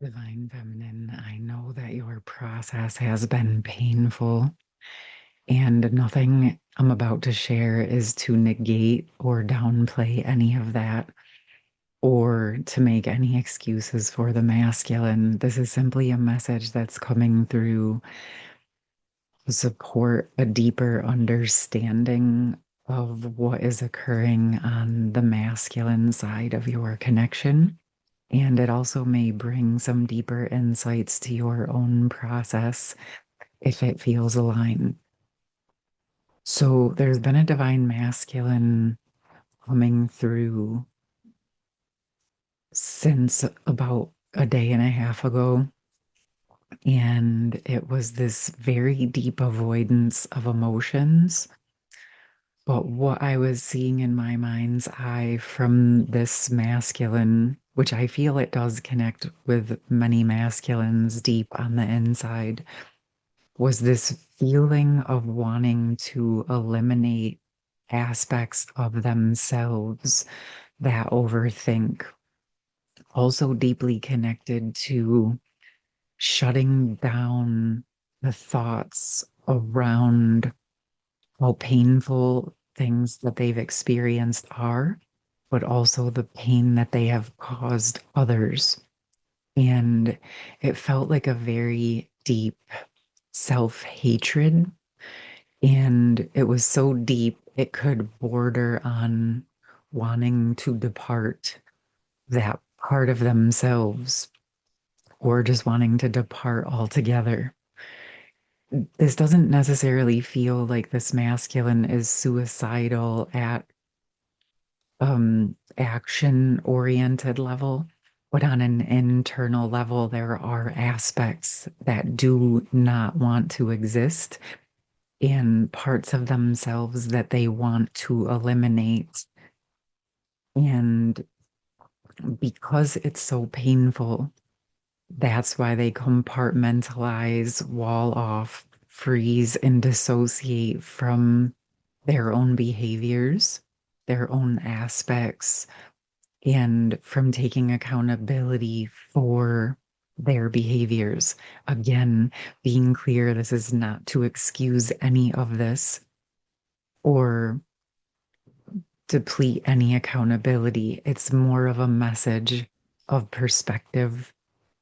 Divine Feminine, I know that your process has been painful, and nothing I'm about to share is to negate or downplay any of that or to make any excuses for the masculine. This is simply a message that's coming through to support a deeper understanding of what is occurring on the masculine side of your connection. And it also may bring some deeper insights to your own process if it feels aligned. So there's been a divine masculine coming through since about a day and a half ago. And it was this very deep avoidance of emotions. But what I was seeing in my mind's eye from this masculine, which I feel it does connect with many masculines deep on the inside, was this feeling of wanting to eliminate aspects of themselves that overthink. Also deeply connected to shutting down the thoughts around how painful things that they've experienced are, but also the pain that they have caused others. And it felt like a very deep self-hatred. And it was so deep, it could border on wanting to depart that part of themselves or just wanting to depart altogether. This doesn't necessarily feel like this masculine is suicidal at action oriented level, but on an internal level, there are aspects that do not want to exist and parts of themselves that they want to eliminate. And because it's so painful, that's why they compartmentalize, wall off, freeze, and dissociate from their own behaviors, their own aspects, and from taking accountability for their behaviors. Again, being clear, this is not to excuse any of this or deplete any accountability. It's more of a message of perspective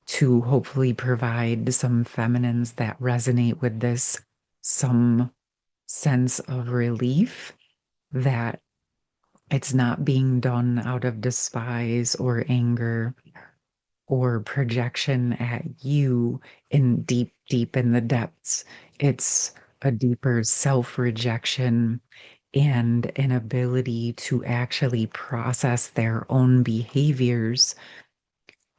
to hopefully provide some feminines that resonate with this some sense of relief that it's not being done out of despise or anger or projection at you in deep, deep in the depths. It's a deeper self rejection and an ability to actually process their own behaviors.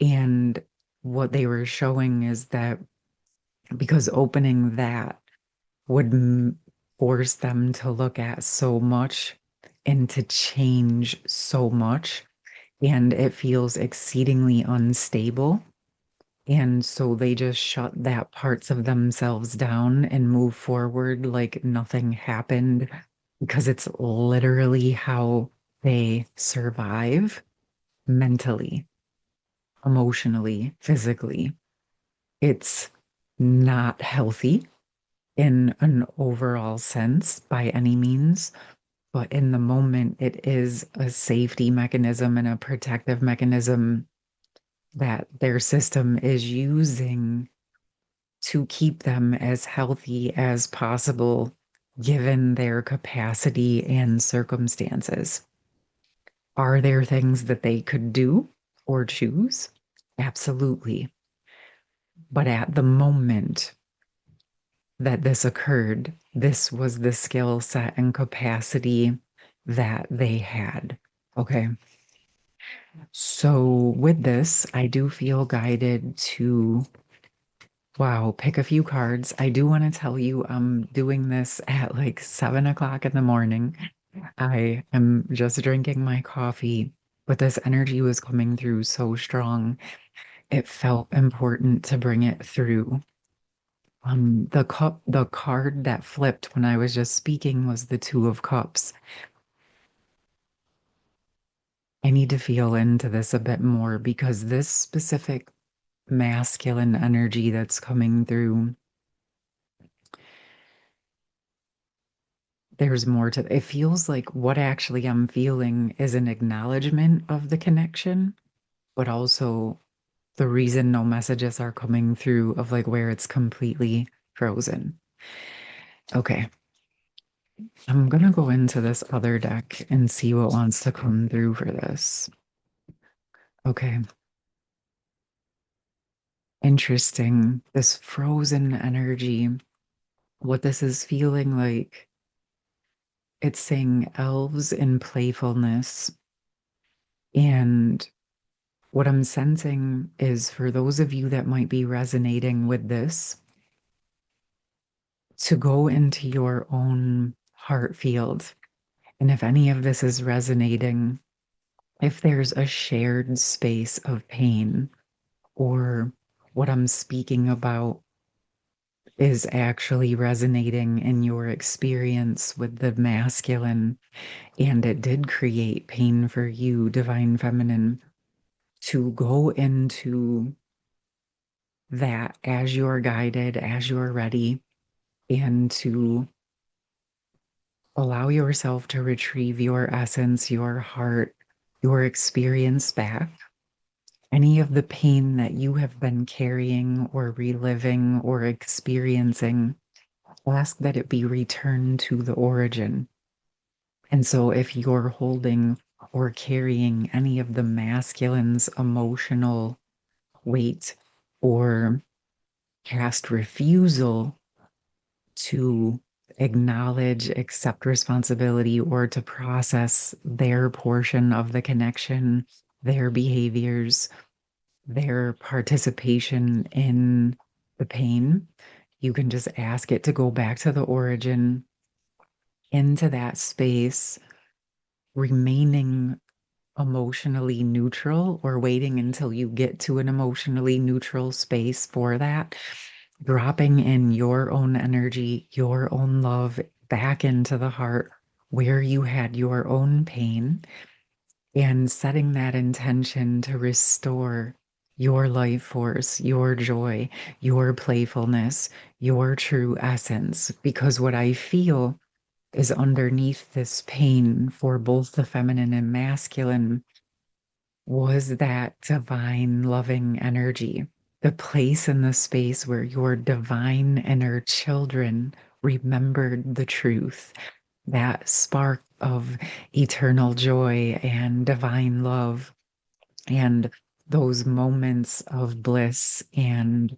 And what they were showing is that because opening that would force them to look at so much and to change so much. And it feels exceedingly unstable. And so they just shut that parts of themselves down and move forward like nothing happened because it's literally how they survive mentally, emotionally, physically. It's not healthy in an overall sense by any means, but in the moment, it is a safety mechanism and a protective mechanism that their system is using to keep them as healthy as possible, given their capacity and circumstances. Are there things that they could do or choose? Absolutely. But at the moment that this occurred, this was the skill set and capacity that they had. Okay. So with this, I do feel guided to, wow, pick a few cards. I do want to tell you I'm doing this at like 7 o'clock in the morning. I am just drinking my coffee, but this energy was coming through so strong. It felt important to bring it through. The card that flipped when I was just speaking was the Two of Cups. I need to feel into this a bit more because this specific masculine energy that's coming through. There's more to it. Feels like what actually I'm feeling is an acknowledgement of the connection, but also the reason no messages are coming through of like where it's completely frozen. Okay, I'm gonna go into this other deck and see what wants to come through for this. Okay, interesting. This frozen energy, what this is feeling like, it's saying elves in playfulness. And what I'm sensing is for those of you that might be resonating with this, to go into your own heart field. And if any of this is resonating, if there's a shared space of pain, or what I'm speaking about is actually resonating in your experience with the masculine, and it did create pain for you, divine feminine, to go into that as you're guided, as you're ready, and to allow yourself to retrieve your essence, your heart, your experience back. Any of the pain that you have been carrying or reliving or experiencing, ask that it be returned to the origin. And so if you're holding or carrying any of the masculine's emotional weight or past refusal to acknowledge, accept responsibility, or to process their portion of the connection, their behaviors, their participation in the pain, you can just ask it to go back to the origin, into that space, remaining emotionally neutral or waiting until you get to an emotionally neutral space for that, dropping in your own energy, your own love back into the heart where you had your own pain, and setting that intention to restore your life force, your joy, your playfulness, your true essence. Because what I feel is underneath this pain for both the feminine and masculine was that divine loving energy, the place and the space where your divine inner children remembered the truth, that spark of eternal joy and divine love, and those moments of bliss and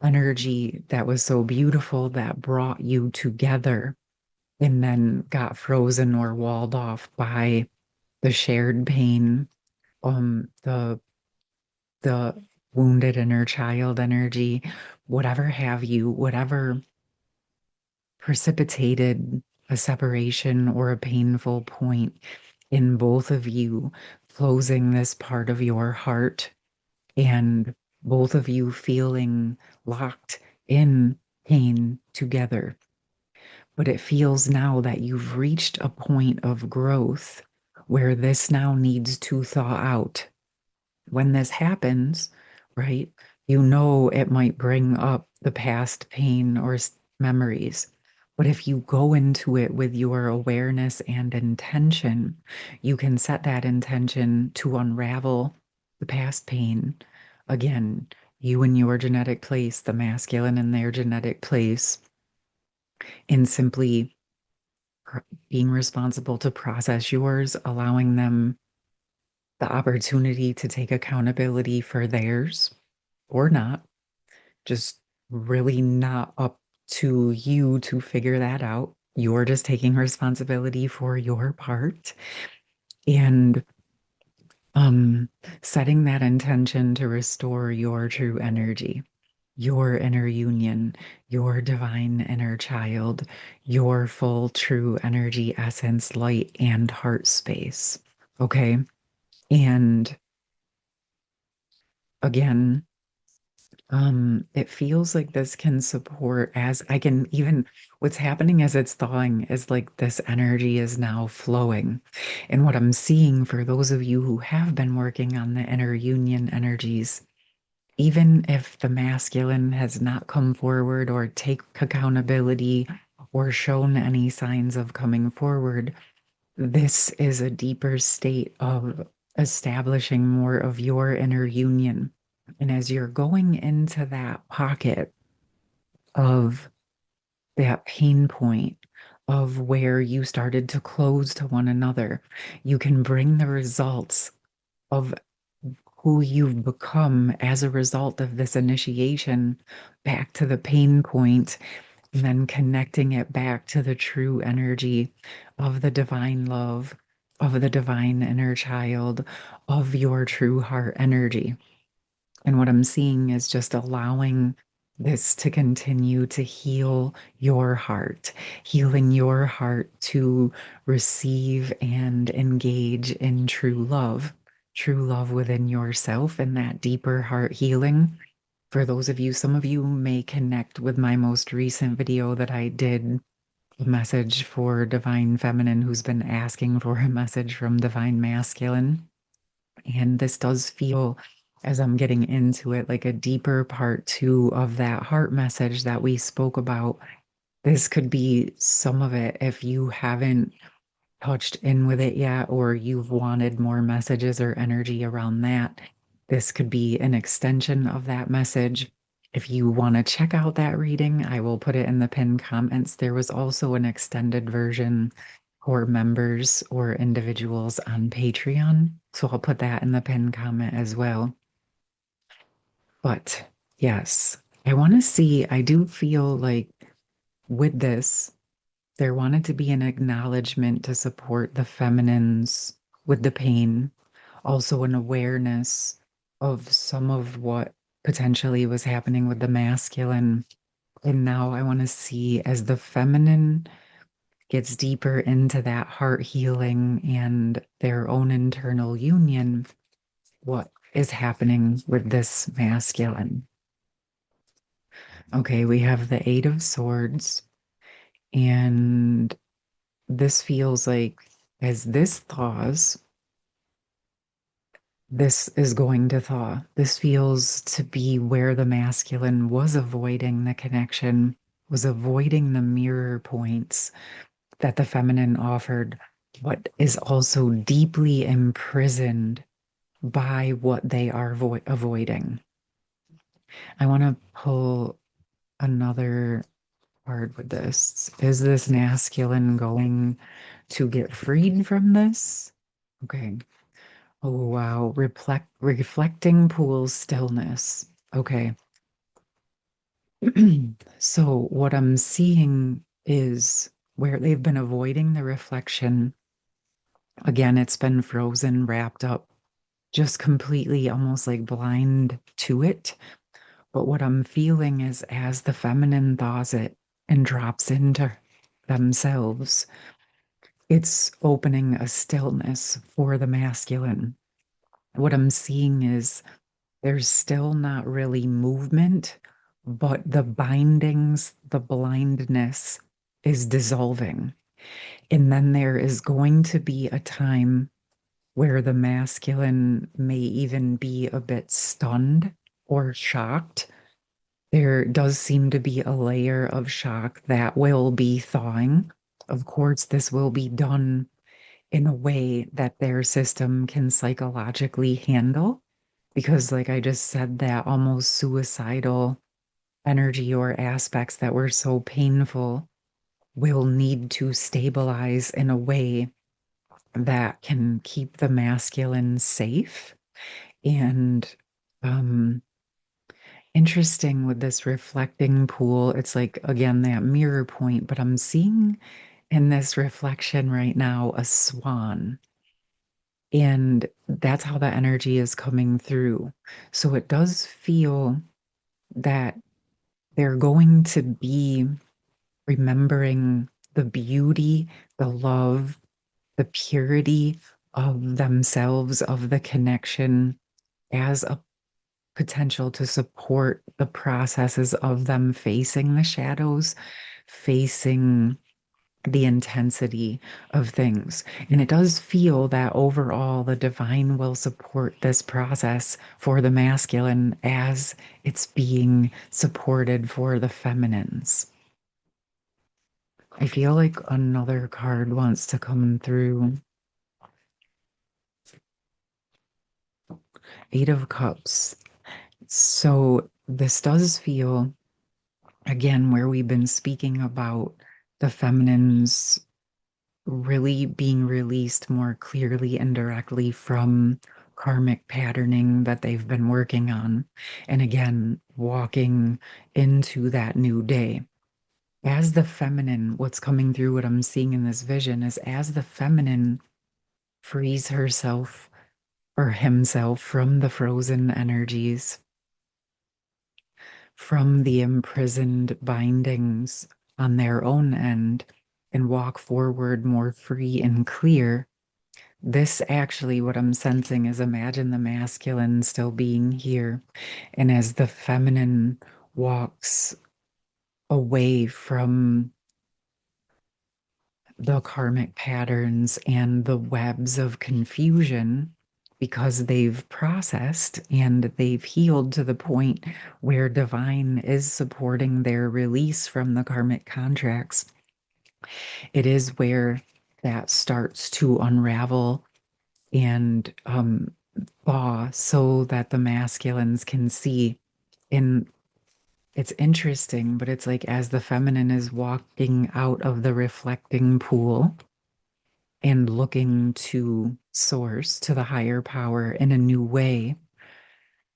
energy that was so beautiful that brought you together and then got frozen or walled off by the shared pain, the wounded inner child energy, whatever have you, whatever precipitated a separation or a painful point in both of you, closing this part of your heart and both of you feeling locked in pain together. But it feels now that you've reached a point of growth where this now needs to thaw out. When this happens, right, you know it might bring up the past pain or memories. But if you go into it with your awareness and intention, you can set that intention to unravel the past pain. Again, you in your genetic place, the masculine in their genetic place, and simply being responsible to process yours, allowing them the opportunity to take accountability for theirs or not, just really not up to you to figure that out. You're just taking responsibility for your part and setting that intention to restore your true energy, your inner union, your divine inner child, your full true energy, essence, light, and heart space. Okay. And again, it feels like this can support as I can even what's happening as it's thawing is like this energy is now flowing. And what I'm seeing for those of you who have been working on the inner union energies even if the masculine has not come forward or take accountability or shown any signs of coming forward, this is a deeper state of establishing more of your inner union. And as you're going into that pocket of that pain point of where you started to close to one another, you can bring the results of who you've become as a result of this initiation back to the pain point, and then connecting it back to the true energy of the divine love, of the divine inner child, of your true heart energy. And what I'm seeing is just allowing this to continue to heal your heart, healing your heart to receive and engage in true love within yourself, and that deeper heart healing. For those of you, some of you may connect with my most recent video that I did, a message for divine feminine who's been asking for a message from divine masculine. And this does feel, as I'm getting into it, like a deeper part two of that heart message that we spoke about. This could be some of it if you haven't touched in with it yet, or you've wanted more messages or energy around that. This could be an extension of that message. If you want to check out that reading, I will put it in the pinned comments. There was also an extended version for members or individuals on Patreon. So I'll put that in the pinned comment as well. But yes, I want to see, I do feel like with this, there wanted to be an acknowledgement to support the feminines with the pain, also an awareness of some of what potentially was happening with the masculine. And now I want to see as the feminine gets deeper into that heart healing and their own internal union, what is happening with this masculine. Okay, we have the Eight of Swords, and this feels like as this thaws, this is going to thaw. This feels to be where the masculine was avoiding the connection, was avoiding the mirror points that the feminine offered, but is also deeply imprisoned by what they are avoiding. I want to pull another card with this. Is this masculine going to get freed from this? Okay. Oh, wow. Reflecting pool stillness. Okay. So what I'm seeing is where they've been avoiding the reflection. Again, it's been frozen, wrapped up, just completely almost like blind to it. But what I'm feeling is as the feminine thaws it and drops into themselves, it's opening a stillness for the masculine. What I'm seeing is there's still not really movement, but the bindings, the blindness is dissolving. And then there is going to be a time where the masculine may even be a bit stunned or shocked. There does seem to be a layer of shock that will be thawing. Of course, this will be done in a way that their system can psychologically handle, because, like I just said, that almost suicidal energy or aspects that were so painful will need to stabilize in a way that can keep the masculine safe. And interesting with this reflecting pool, it's like, again, that mirror point, but I'm seeing in this reflection right now a swan. And that's how the energy is coming through. So it does feel that they're going to be remembering the beauty, the love, the purity of themselves, of the connection as a potential to support the processes of them facing the shadows, facing the intensity of things. And it does feel that overall the divine will support this process for the masculine as it's being supported for the feminines. I feel like another card wants to come through. Eight of Cups. So this does feel, again, where we've been speaking about the feminines really being released more clearly and directly from karmic patterning that they've been working on. And again, walking into that new day. As the feminine, what's coming through, what I'm seeing in this vision is as the feminine frees herself or himself from the frozen energies, from the imprisoned bindings on their own end, and walk forward more free and clear. This actually, what I'm sensing is imagine the masculine still being here. And as the feminine walks away from the karmic patterns and the webs of confusion, because they've processed and they've healed to the point where divine is supporting their release from the karmic contracts, it is where that starts to unravel and thaw so that the masculines can see. And it's interesting, but it's like as the feminine is walking out of the reflecting pool and looking to source, to the higher power in a new way,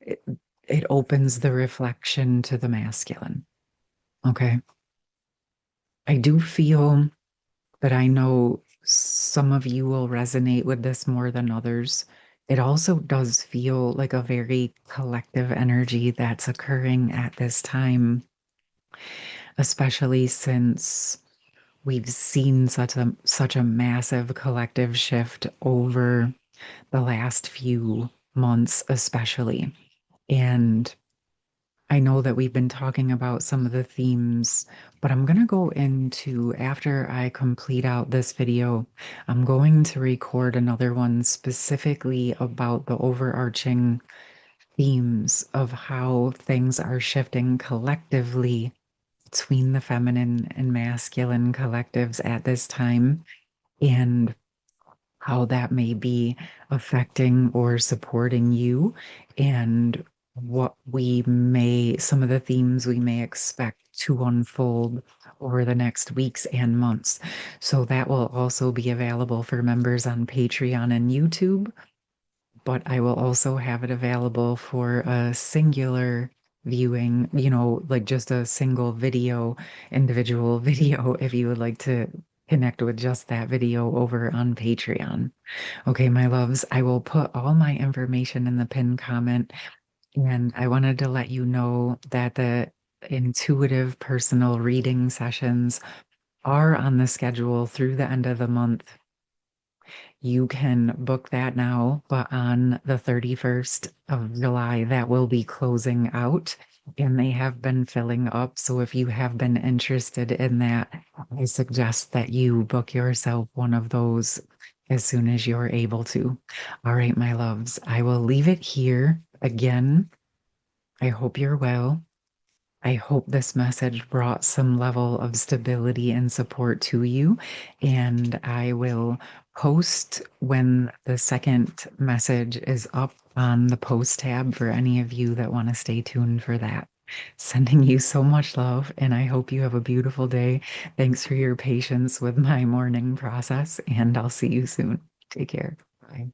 it, it opens the reflection to the masculine. Okay. I do feel that I know some of you will resonate with this more than others. It also does feel like a very collective energy that's occurring at this time, especially since we've seen such a massive collective shift over the last few months, especially. And I know that we've been talking about some of the themes, but I'm going to go into, after I complete out this video, I'm going to record another one specifically about the overarching themes of how things are shifting collectively between the feminine and masculine collectives at this time, and how that may be affecting or supporting you, and some of the themes we may expect to unfold over the next weeks and months. So that will also be available for members on Patreon and YouTube, but I will also have it available for a singular viewing, like just a single video, individual video, if you would like to connect with just that video over on Patreon. Okay, my loves, I will put all my information in the pinned comment. And I wanted to let you know that the intuitive personal reading sessions are on the schedule through the end of the month. You can book that now, but on the 31st of July, that will be closing out and they have been filling up. So if you have been interested in that, I suggest that you book yourself one of those as soon as you're able to. All right, my loves, I will leave it here. Again, I hope you're well. I hope this message brought some level of stability and support to you. And I will post when the second message is up on the post tab for any of you that want to stay tuned for that. Sending you so much love, and I hope you have a beautiful day. Thanks for your patience with my morning process, and I'll see you soon. Take care. Bye.